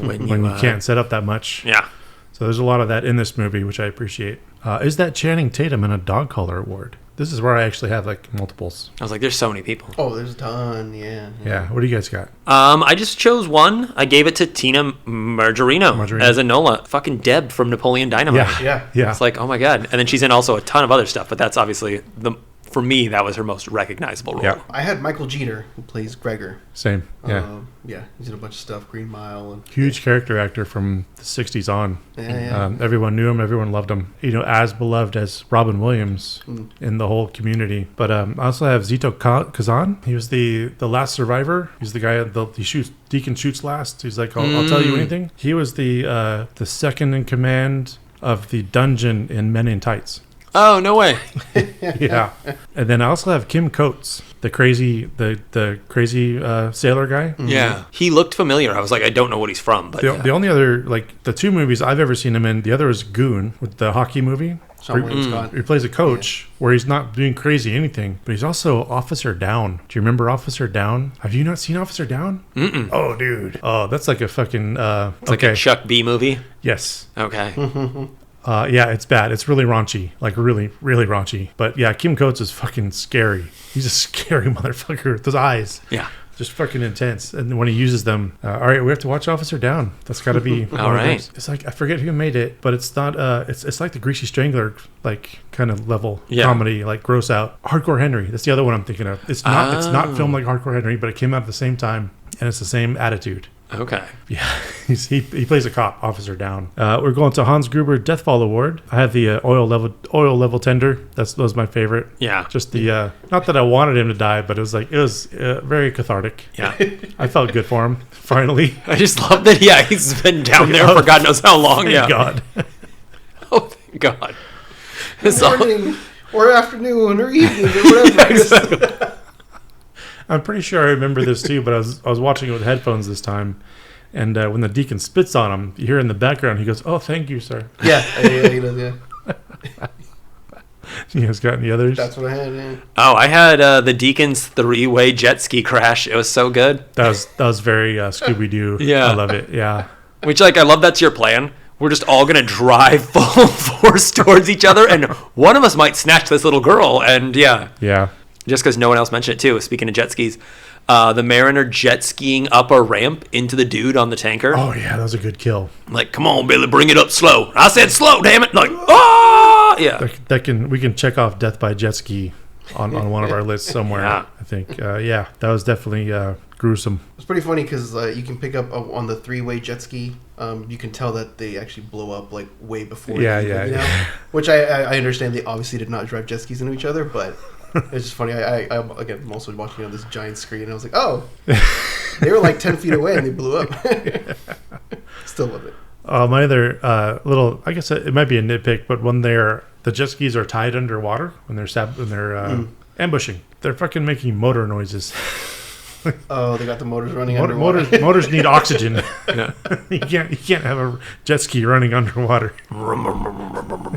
when you can't set up that much. Yeah. So there's a lot of that in this movie, which I appreciate. Is that Channing Tatum in a Dog Collar Award? This is where I actually have like multiples. I was like, there's so many people. Oh, there's a ton. Yeah. Yeah. What do you guys got? I just chose one. I gave it to Tina Margarino as Enola. Fucking Deb from Napoleon Dynamite. Yeah. Yeah. It's like, oh my God. And then she's in also a ton of other stuff, but that's obviously for me, that was her most recognizable role. Yeah. I had Michael Jeter, who plays Gregor. Same. Yeah. Yeah, he's in a bunch of stuff. Green Mile. And Huge character actor from the 60s on. Yeah. Everyone knew him. Everyone loved him. As beloved as Robin Williams in the whole community. But I also have Zito Kazan. He was the last survivor. He's the guy Deacon shoots last. He's like, I'll tell you anything. He was the second in command of the dungeon in Men in Tights. Oh, no way. Yeah. And then I also have Kim Coates, the crazy sailor guy. Yeah. He looked familiar. I was like, I don't know what he's from. But The only other, the two movies I've ever seen him in, the other is Goon, with the hockey movie. He plays a coach where he's not doing crazy anything, but he's also Officer Down. Do you remember Officer Down? Have you not seen Officer Down? Mm-mm. Oh, dude. Oh, that's like a fucking... it's like a Chuck B movie? Yes. Okay. Yeah, it's bad. It's really raunchy. Like, really, really raunchy. But yeah, Kim Coates is fucking scary. He's a scary motherfucker with those eyes. Yeah. Just fucking intense. And when he uses them, all right, we have to watch Officer Down. That's got to be all right. It's like, I forget who made it, but it's not. It's like the Greasy Strangler, like kind of level comedy, like gross out. Hardcore Henry. That's the other one I'm thinking of. It's not filmed like Hardcore Henry, but it came out at the same time, and it's the same attitude. Okay. Yeah, he plays a cop, Officer Down. We're going to Hans Gruber Deathfall Award. I had the oil level tender. That was my favorite. Yeah. Just the not that I wanted him to die, but it was very cathartic. Yeah. I felt good for him. Finally. I just love that. Yeah, he's been down there for God knows how long. Thank God. Oh, thank God. Morning or afternoon or evening or whatever. Exactly. I'm pretty sure I remember this too, but I was watching it with headphones this time, and when the deacon spits on him, you hear in the background, he goes, "Oh, thank you, sir." Yeah, he does, yeah. You guys got any others? That's what I had, yeah. Oh, I had the Deacon's 3-way jet ski crash. It was so good. That was very Scooby-Doo. Yeah. I love it. Yeah. Which, I love that's your plan. We're just all going to drive full force towards each other, and one of us might snatch this little girl, and yeah. Yeah. Just because no one else mentioned it, too. Speaking of jet skis, the Mariner jet skiing up a ramp into the dude on the tanker. Oh, yeah, that was a good kill. Like, come on, Billy, bring it up slow. I said slow, damn it. Like, ah! Yeah. We can check off Death by Jet Ski on one of our lists somewhere, Yeah. I think. Yeah, that was definitely gruesome. It's pretty funny because you can pick up on the 3-way jet ski. You can tell that they actually blow up like way before. Yeah. Which I understand they obviously did not drive jet skis into each other, but it's just funny. Again, I'm also watching on this giant screen, and I was like, oh, they were like 10 feet away and they blew up. Still love it. My other little, I guess it might be a nitpick, but when the jet skis are tied underwater, when they're ambushing, they're fucking making motor noises. Oh, they got the motors running underwater. Motors need oxygen. Yeah. you can't have a jet ski running underwater.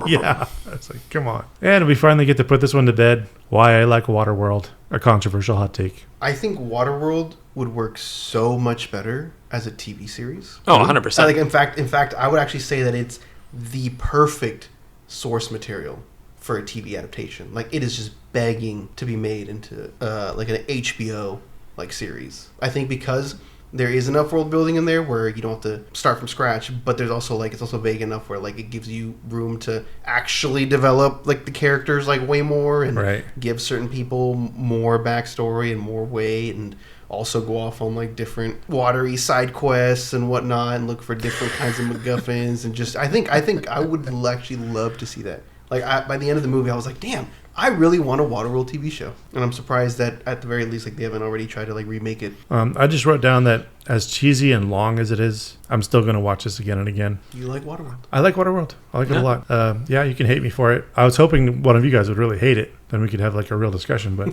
Yeah, it's like, come on. And we finally get to put this one to bed. Why I like Waterworld, a controversial hot take. I think Waterworld would work so much better as a TV series. Oh, 100%. Like in fact, I would actually say that it's the perfect source material for a TV adaptation. Like, it is just begging to be made into like an HBO like series. I think because there is enough world building in there where you don't have to start from scratch, but there's also like it's also vague enough where like it gives you room to actually develop like the characters like way more and give certain people more backstory and more weight, and also go off on like different watery side quests and whatnot and look for different kinds of MacGuffins, and just I think I would actually love to see that. Like by the end of the movie, I was like, damn, I really want a Waterworld TV show, and I'm surprised that at the very least, like they haven't already tried to like remake it. I just wrote down that as cheesy and long as it is, I'm still going to watch this again and again. You like Waterworld? I like Waterworld. I like it a lot. Yeah, you can hate me for it. I was hoping one of you guys would really hate it, then we could have like a real discussion. But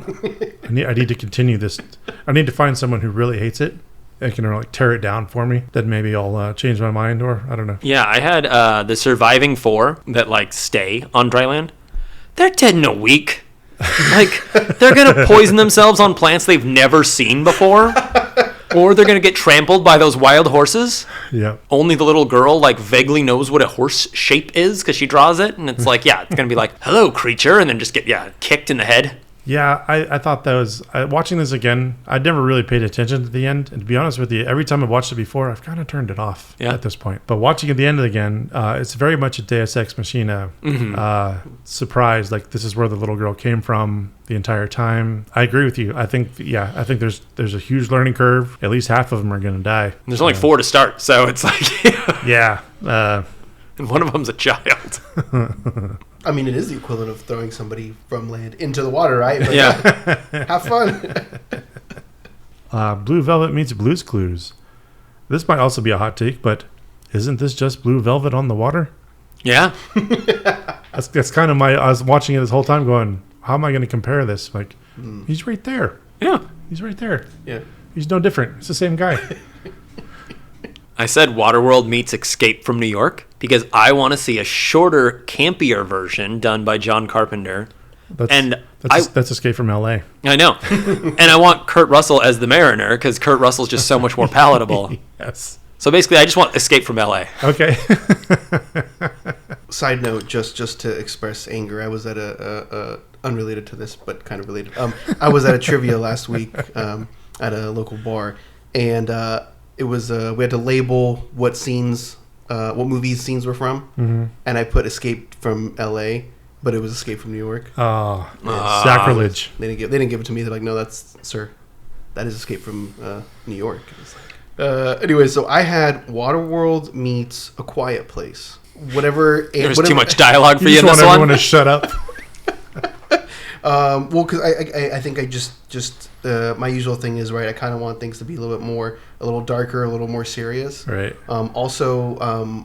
I need to continue this. I need to find someone who really hates it and can like tear it down for me. Then maybe I'll change my mind, or I don't know. Yeah, I had the surviving 4 that like stay on dry land. They're dead in a week. Like, they're going to poison themselves on plants they've never seen before. Or they're going to get trampled by those wild horses. Yeah. Only the little girl, like, vaguely knows what a horse shape is because she draws it. And it's like, yeah, it's going to be like, hello, creature. And then just get, kicked in the head. Yeah, I thought that was... watching this again, I'd never really paid attention to the end. And to be honest with you, every time I've watched it before, I've kind of turned it off at this point. But watching at the end again, it's very much a Deus Ex Machina surprise. Like, this is where the little girl came from the entire time. I agree with you. I think there's a huge learning curve. At least half of them are going to die. And there's only 4 to start, so it's like... Yeah. And one of them's a child. I mean, it is the equivalent of throwing somebody from land into the water, right? But Yeah. have fun. Blue Velvet meets Blue's Clues. This might also be a hot take, but isn't this just Blue Velvet on the water? Yeah. That's kind of I was watching it this whole time going, how am I going to compare this? Like, he's right there. Yeah. He's right there. Yeah. He's no different. It's the same guy. I said Waterworld meets Escape from New York because I want to see a shorter, campier version done by John Carpenter. That's Escape from L.A. I know. And I want Kurt Russell as the Mariner because Kurt Russell's just so much more palatable. Yes. So basically, I just want Escape from L.A. Okay. Side note, just to express anger, I was at a unrelated to this, but kind of related. I was at a trivia last week at a local bar, and it was we had to label what movies scenes were from, and I put Escape from L.A., but it was Escape from New York. Oh, sacrilege! They didn't give it to me. They're like, no, that is Escape from New York. Anyway, so I had Waterworld meets A Quiet Place. There's too much dialogue for you in this one. You just want everyone to shut up. Well, because I think I just my usual thing is, right, I kind of want things to be a little darker, a little more serious. Right. Also,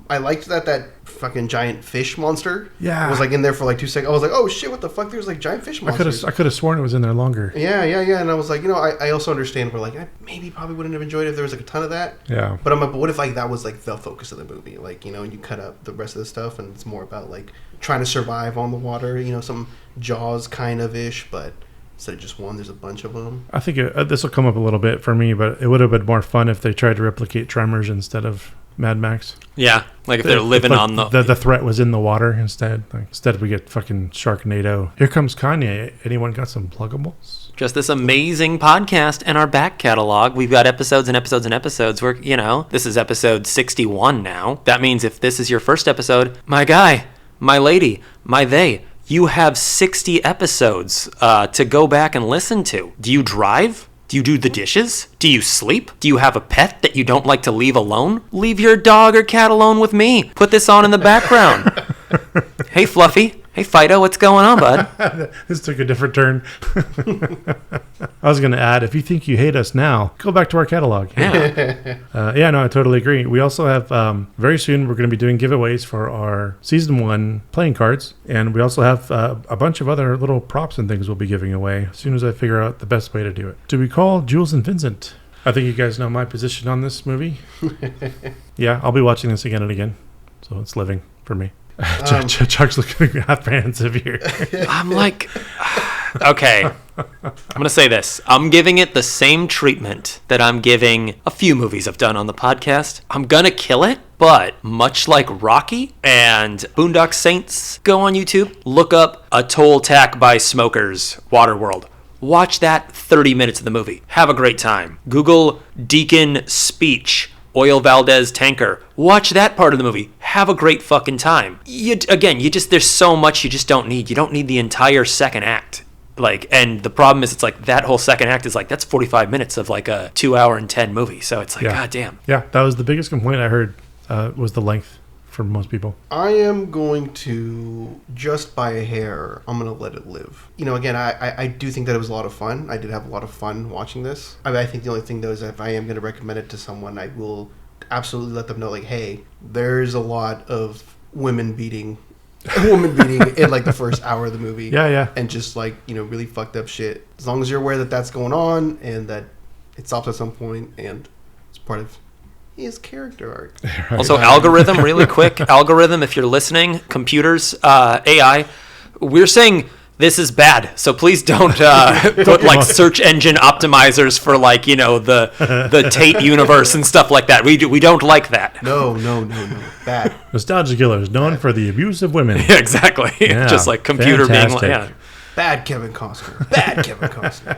I liked that fucking giant fish monster was like in there for like 2 seconds. I was like, oh shit, what the fuck? There's like giant fish monsters. I could have sworn it was in there longer. Yeah. And I was like, I also understand where like I probably wouldn't have enjoyed it if there was like a ton of that. Yeah. But I'm like, but what if like that was like the focus of the movie? Like, and you cut out the rest of the stuff and it's more about like trying to survive on the water, some Jaws kind of ish, but instead of just one, there's a bunch of them. I think this will come up a little bit for me, but it would have been more fun if they tried to replicate Tremors instead of Mad Max. Yeah, like if they're living on the threat was in the water instead. Like, instead we get fucking Sharknado. Here comes Kanye. Anyone got some pluggables? Just this amazing podcast and our back catalog. We've got episodes and episodes and episodes. Where this is episode 61 now. That means if this is your first episode, my guy, my lady, my they, you have 60 episodes to go back and listen to. Do you drive? Do you do the dishes? Do you sleep? Do you have a pet that you don't like to leave alone? Leave your dog or cat alone with me. Put this on in the background. Hey, Fluffy. Hey, Fido, what's going on, bud? This took a different turn. I was going to add, if you think you hate us now, go back to our catalog. Yeah. I totally agree. We also have, very soon, we're going to be doing giveaways for our Season 1 playing cards. And we also have a bunch of other little props and things we'll be giving away as soon as I figure out the best way to do it. Do we call Jules and Vincent? I think you guys know my position on this movie. Yeah, I'll be watching this again and again. So it's living for me. Chuck's looking apprehensive here. I'm like, okay, I'm going to say this. I'm giving it the same treatment that I'm giving a few movies I've done on the podcast. I'm going to kill it, but much like Rocky and Boondock Saints, go on YouTube, look up A Toll Tack by Smokers, Waterworld. Watch that 30 minutes of the movie. Have a great time. Google Deacon Speech, Oil Valdez Tanker. Watch that part of the movie. Have a great fucking time. There's so much you just don't need. You don't need the entire second act. And the problem is, it's like that whole second act is like, that's 45 minutes of like a 2 hour and 10 movie. So it's like, God damn. Yeah, that was the biggest complaint I heard was the length for most people. I am going to, just by a hair, I'm going to let it live. Again, I do think that it was a lot of fun. I did have a lot of fun watching this. I think the only thing, though, is that if I am going to recommend it to someone, I will absolutely let them know, like, hey, there's a lot of women beating in like the first hour of the movie. Yeah. And just like, really fucked up shit. As long as you're aware that that's going on and that it stops at some point and it's part of his character arc. Right. Also, algorithm, really quick. Algorithm, if you're listening, computers, AI, we're saying this is bad, so please don't put like search engine optimizers for like the Tate universe and stuff like that. We don't like that. No, bad. Nostalgia Killers, known for the abuse of women. Yeah, exactly. Yeah, just like computer fantastic. being like, Bad Kevin Costner. Bad Kevin Costner.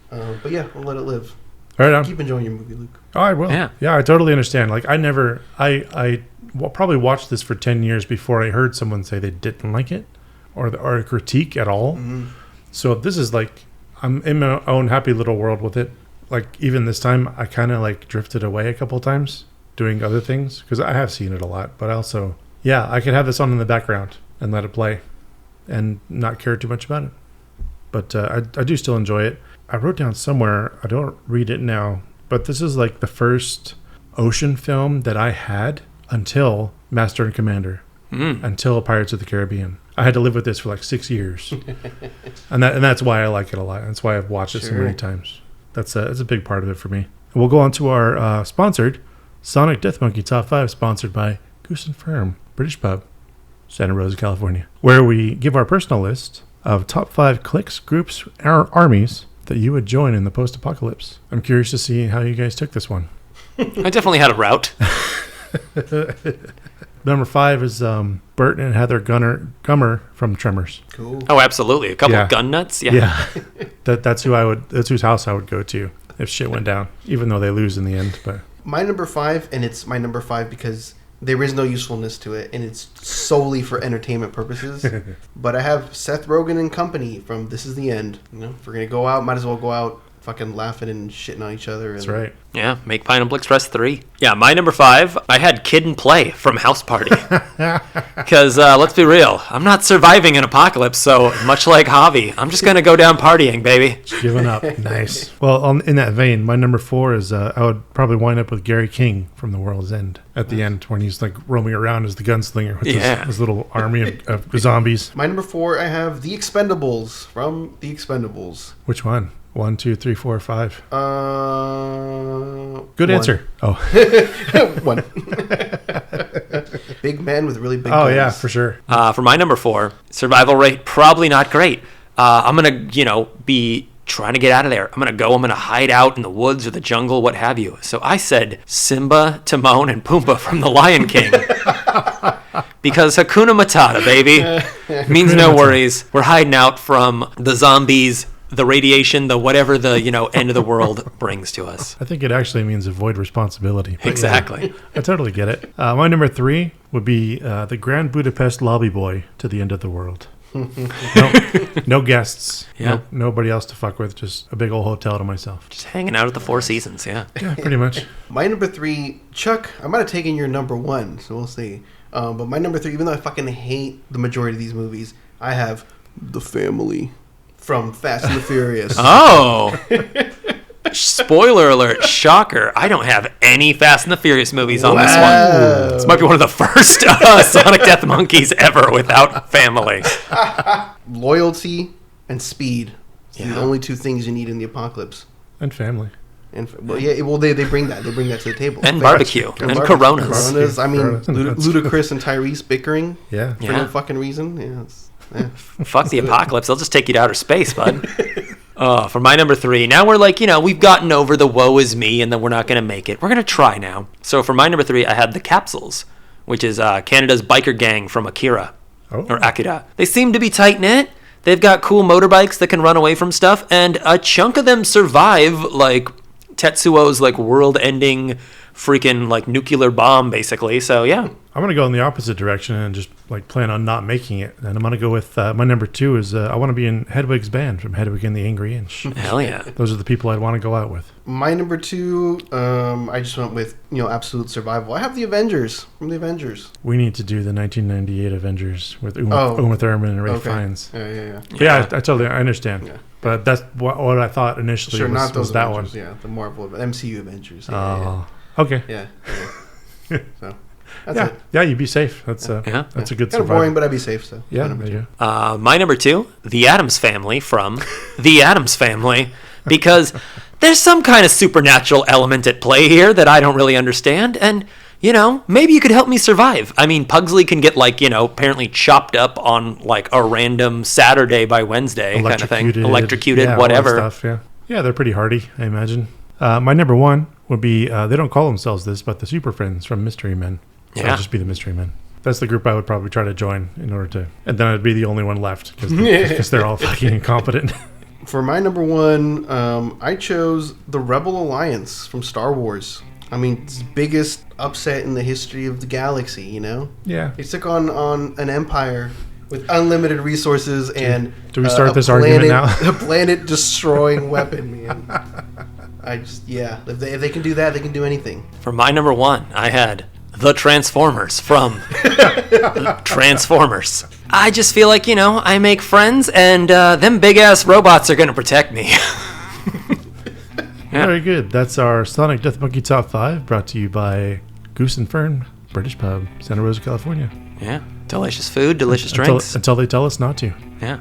But yeah, we'll let it live. All right, Keep enjoying your movie, Luke. Oh, I will. Yeah, I totally understand. Like, I probably watched this for 10 years before I heard someone say they didn't like it or a critique at all. Mm-hmm. So this is like, I'm in my own happy little world with it. Like, even this time, I kind of like drifted away a couple times doing other things because I have seen it a lot. But also, yeah, I could have this on in the background and let it play and not care too much about it. But I do still enjoy it. I wrote down somewhere, I don't read it now, but this is like the first ocean film that I had until Master and Commander, until Pirates of the Caribbean. I had to live with this for like 6 years. and that's why I like it a lot. That's why I've watched it so many times. That's a big part of it for me. And we'll go on to our sponsored Sonic Death Monkey Top 5, sponsored by Goose and Firm, British pub, Santa Rosa, California, where we give our personal list of top 5 cliques, groups, armies that you would join in the post-apocalypse. I'm curious to see how you guys took this one. I definitely had a route. Number 5 is Bert and Heather Gummer from Tremors. Cool. Oh, absolutely. A couple of gun nuts. Yeah. That's whose house I would go to if shit went down, even though they lose in the end. But my number 5, and it's my number 5 because there is no usefulness to it, and it's solely for entertainment purposes. But I have Seth Rogen and company from This Is the End. You know, if we're gonna go out, might as well go out fucking laughing and shitting on each other. That's right. Yeah, make Pineapple Express 3. Yeah, my number 5, I had Kid and Play from House Party. Because, let's be real, I'm not surviving an apocalypse, so much like Javi, I'm just going to go down partying, baby. Giving up. Nice. Well, in that vein, my number 4 is I would probably wind up with Gary King from The World's End at the end when he's like roaming around as the gunslinger with his little army of zombies. My number 4, I have The Expendables from The Expendables. Which one? 1, 2, 3, 4, 5. Good one. answer. Oh, 1. Big men with really big. Oh guns. yeah, for sure. For my number 4, survival rate probably not great. I'm gonna, be trying to get out of there. I'm gonna hide out in the woods or the jungle, what have you. So I said Simba, Timon, and Pumbaa from The Lion King. Because Hakuna Matata, baby, means no worries. We're hiding out from the zombies, the radiation, the whatever the end of the world brings to us. I think it actually means avoid responsibility. Exactly. Yeah, I totally get it. My number 3 would be the Grand Budapest Lobby Boy to the end of the world. No guests. Yeah. Nobody else to fuck with. Just a big old hotel to myself. Just hanging out at the Four Seasons. Yeah. Yeah, pretty much. My number 3, Chuck, I might have taken your number 1, so we'll see. But my number 3, even though I fucking hate the majority of these movies, I have The Family from Fast and the Furious. Oh. Spoiler alert, shocker. I don't have any Fast and the Furious movies on this one. This might be one of the first Sonic Death Monkeys ever without family. Loyalty and speed. Yeah. The only 2 things you need in the apocalypse. And family. And they bring that. They bring that to the table. And barbecue. And Coronas. I mean, Ludacris and Tyrese bickering. Yeah. For no fucking reason. Yeah. Fuck the apocalypse. They'll just take you to outer space, bud. For my number 3, now we're like, we've gotten over the woe is me and then we're not going to make it. We're going to try now. So for my number 3, I had the Capsules, which is Canada's biker gang from Akira. Or Akira. They seem to be tight-knit. They've got cool motorbikes that can run away from stuff, and a chunk of them survive, like, Tetsuo's, like, world-ending freaking, like, nuclear bomb, basically. So, yeah. I'm going to go in the opposite direction and just, like, plan on not making it. And I'm going to go with my number 2 is I want to be in Hedwig's band from Hedwig and the Angry Inch. Hell yeah. Those are the people I'd want to go out with. My number 2, I just went with, absolute survival. I have the Avengers from the Avengers. We need to do the 1998 Avengers with Uma Thurman and Ray Fiennes. Yeah. Yeah, I understand. Yeah. But that's what I thought initially was that Avengers, one. Yeah, the Marvel MCU Avengers. Okay. Yeah. So that's it. Yeah, you'd be safe. That's a good kind survival. of boring, but I'd be safe. So yeah, there you go. My number 2, the Addams Family from The Addams Family, because there's some kind of supernatural element at play here that I don't really understand, and maybe you could help me survive. I mean, Pugsley can get apparently chopped up on like a random Saturday by Wednesday kind of thing, electrocuted, whatever. All that stuff, yeah, they're pretty hardy, I imagine. My number 1 would be they don't call themselves this, but the Super Friends from Mystery Men. So I'll just be the Mystery Men. That's the group I would probably try to join in order to, and then I'd be the only one left because they're all fucking incompetent. For my number one, I chose the Rebel Alliance from Star Wars. I mean, it's the biggest upset in the history of the galaxy, you know? Yeah. They took on an empire with unlimited resources and... Do we start this argument now? A planet-destroying weapon, man. If they can do that, they can do anything. For my number one, I had the Transformers from Transformers. I just feel like, I make friends, and them big-ass robots are going to protect me. Yeah. Very good. That's our Sonic Death Monkey Top 5, brought to you by Goose and Fern, British Pub, Santa Rosa, California. Yeah. Delicious food, delicious drinks. Until they tell us not to. Yeah.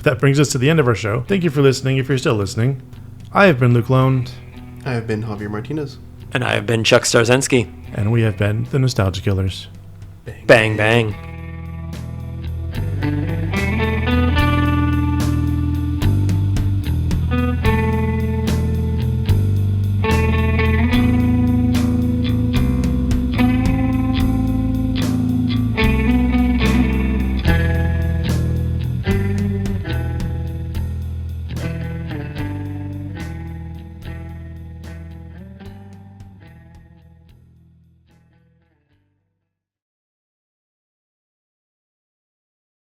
That brings us to the end of our show. Thank you for listening, if you're still listening. I have been Luc Londe. I have been Javier Martinez. And I have been Chuck Starzensky. And we have been the Nostalgia Killers. Bang, bang.